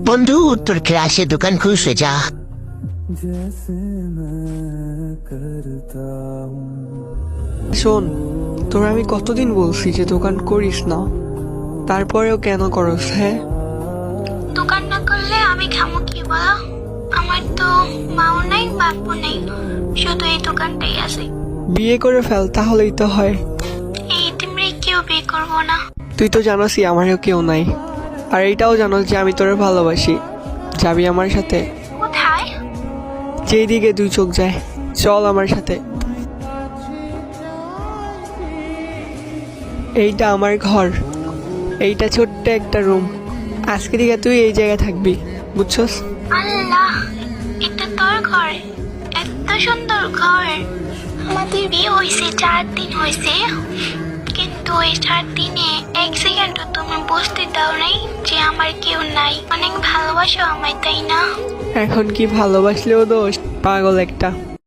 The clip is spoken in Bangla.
বন্ধু, তোর ক্লাসে দোকান খুলছে যা। শোন, তোর আমি কতদিন বলছি যে দোকান করিস না, তারপরেও কেন করস? হ্যাঁ, দোকান না করলে আমি খামো কি বলো? আমার তো মাও নাই বাপও নেই, শুধু এই দোকানটাই আছে। বিয়ে করে ফেল, তাহলেই তো হয়। এই এতিমরে কেউ বিয়ে করবো না। তুই তো জানোসই আমারও কেউ নাই, আর এইটাও জানোস যে আমি তোরে ভালোবাসি। যাবি আমার সাথে? কোথায়? যেই দিকে দুই চোখ যায়, চল আমার সাথে। এইটা আমার ঘর, এইটা ছোট্ট একটা রুম। আজকে থেকে তুই এই জায়গায় থাকবি, বুঝছস? আল্লাহ, এটা তোর ঘর? এত সুন্দর ঘর। আমাদের বিয়ে হয়েছে 4 দিন হয়েছে, কিন্তু ওই 4 দিনে এক সেকেন্ডও তুমি বুঝতে দাও নাই যে আমার কেউ নাই। অনেক ভালোবাসো আমায়, তাই না? এখন কি ভালোবাসলেও দোষ? পাগল একটা।